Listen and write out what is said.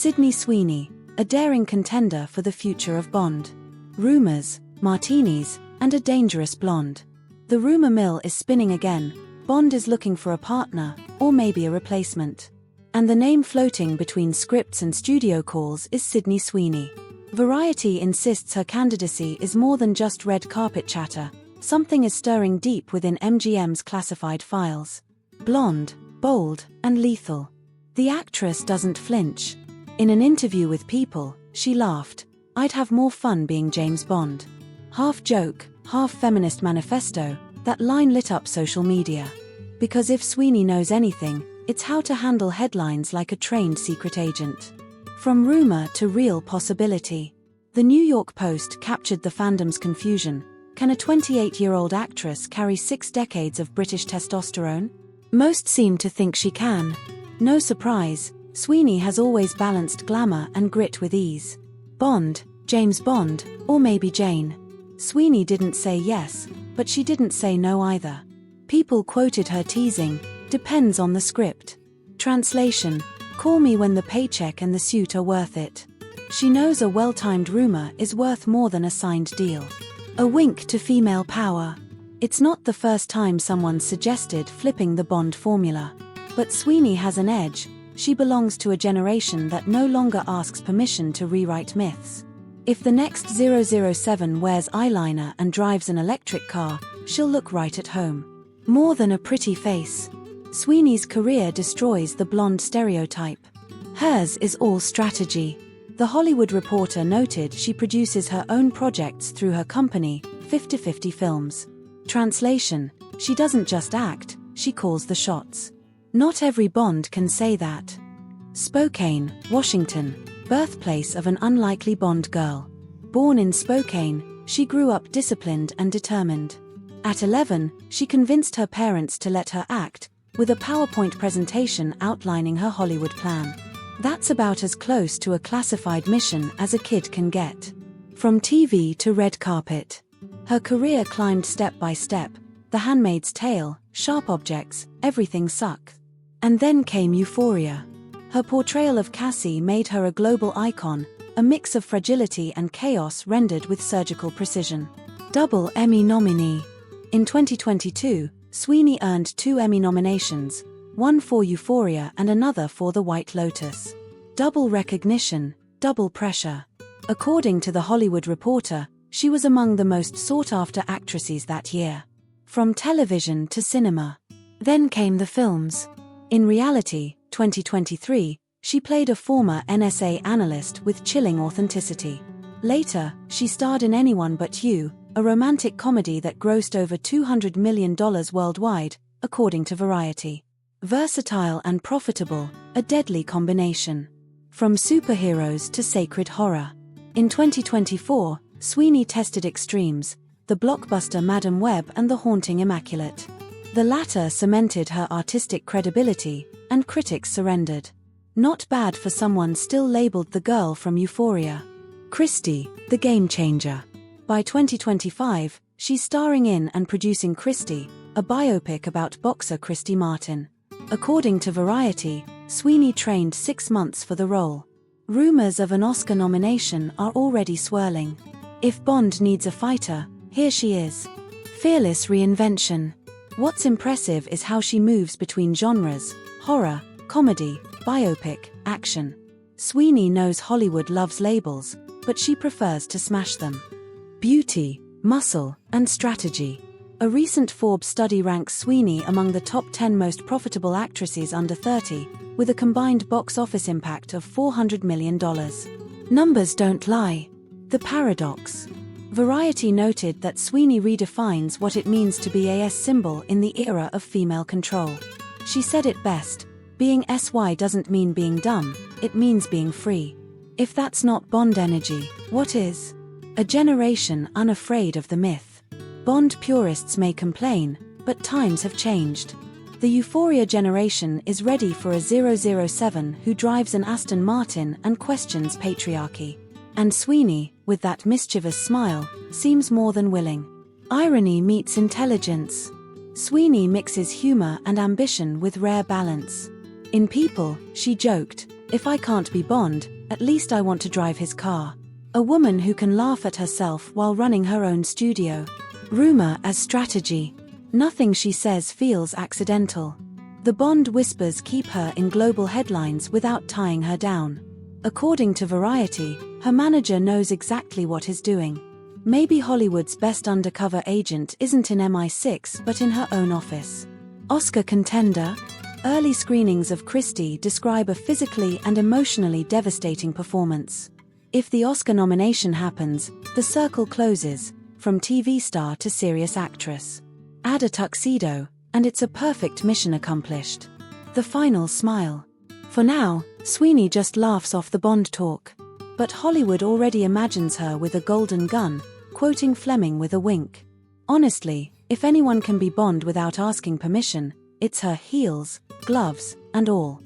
Sydney Sweeney, a daring contender for the future of Bond. Rumors, martinis, and a dangerous blonde. The rumor mill is spinning again. Bond is looking for a partner, or maybe a replacement. And the name floating between scripts and studio calls is Sydney Sweeney. Variety insists her candidacy is more than just red carpet chatter. Something is stirring deep within MGM's classified files. Blonde, bold, and lethal. The actress doesn't flinch. In an interview with People, she laughed, "I'd have more fun being James Bond." Half joke, half feminist manifesto, that line lit up social media. Because if Sweeney knows anything, it's how to handle headlines like a trained secret agent. From rumor to real possibility. The New York Post captured the fandom's confusion. Can a 28-year-old actress carry 6 decades of British testosterone? Most seem to think she can. No surprise, Sweeney has always balanced glamour and grit with ease. Bond, James Bond, or maybe Jane. Sweeney didn't say yes, but she didn't say no either. People quoted her teasing, "Depends on the script." Translation, "Call me when the paycheck and the suit are worth it." She knows a well-timed rumor is worth more than a signed deal. A wink to female power. It's not the first time someone's suggested flipping the Bond formula. But Sweeney has an edge. She belongs to a generation that no longer asks permission to rewrite myths. If the next 007 wears eyeliner and drives an electric car, she'll look right at home. More than a pretty face. Sweeney's career destroys the blonde stereotype. Hers is all strategy. The Hollywood Reporter noted she produces her own projects through her company, 50/50 Films. Translation, she doesn't just act, she calls the shots. Not every Bond can say that. Spokane, Washington, birthplace of an unlikely Bond girl. Born in Spokane, she grew up disciplined and determined. At 11, she convinced her parents to let her act, with a PowerPoint presentation outlining her Hollywood plan. That's about as close to a classified mission as a kid can get. From TV to red carpet. Her career climbed step by step. The Handmaid's Tale, Sharp Objects, Everything Sucks. And then came Euphoria. Her portrayal of Cassie made her a global icon, a mix of fragility and chaos rendered with surgical precision. Double Emmy nominee. In 2022, Sweeney earned 2 Emmy nominations, one for Euphoria and another for The White Lotus. Double recognition, double pressure. According to The Hollywood Reporter, she was among the most sought-after actresses that year. From television to cinema. Then came the films. In reality, 2023, she played a former NSA analyst with chilling authenticity. Later, she starred in Anyone But You, a romantic comedy that grossed over $200 million worldwide, according to Variety. Versatile and profitable, a deadly combination. From superheroes to sacred horror. In 2024, Sweeney tested extremes, the blockbuster Madam Web and the haunting Immaculate. The latter cemented her artistic credibility, and critics surrendered. Not bad for someone still labeled the girl from Euphoria. Christie, the game changer. By 2025, she's starring in and producing Christie, a biopic about boxer Christy Martin. According to Variety, Sweeney trained 6 months for the role. Rumors of an Oscar nomination are already swirling. If Bond needs a fighter, here she is. Fearless reinvention. What's impressive is how she moves between genres: horror, comedy, biopic, action. Sweeney knows Hollywood loves labels, but she prefers to smash them. Beauty, muscle, and strategy. A recent Forbes study ranks Sweeney among the top 10 most profitable actresses under 30, with a combined box office impact of $400 million. Numbers don't lie. The paradox. Variety noted that Sweeney redefines what it means to be a symbol in the era of female control. She said it best, being SY doesn't mean being dumb, it means being free. If that's not Bond energy, what is? A generation unafraid of the myth. Bond purists may complain, but times have changed. The Euphoria generation is ready for a 007 who drives an Aston Martin and questions patriarchy. And Sweeney, with that mischievous smile, seems more than willing. Irony meets intelligence. Sweeney mixes humor and ambition with rare balance. In People, she joked, If I can't be Bond, at least I want to drive his car. A woman who can laugh at herself while running her own studio. Rumor as strategy. Nothing she says feels accidental. The Bond whispers keep her in global headlines without tying her down. According to Variety, her manager knows exactly what he's doing. Maybe Hollywood's best undercover agent isn't in MI6 but in her own office. Oscar contender? Early screenings of Christie describe a physically and emotionally devastating performance. If the Oscar nomination happens, the circle closes, from TV star to serious actress. Add a tuxedo, and it's a perfect mission accomplished. The final smile. For now, Sweeney just laughs off the Bond talk. But Hollywood already imagines her with a golden gun, quoting Fleming with a wink. Honestly, if anyone can be Bond without asking permission, it's her heels, gloves, and all.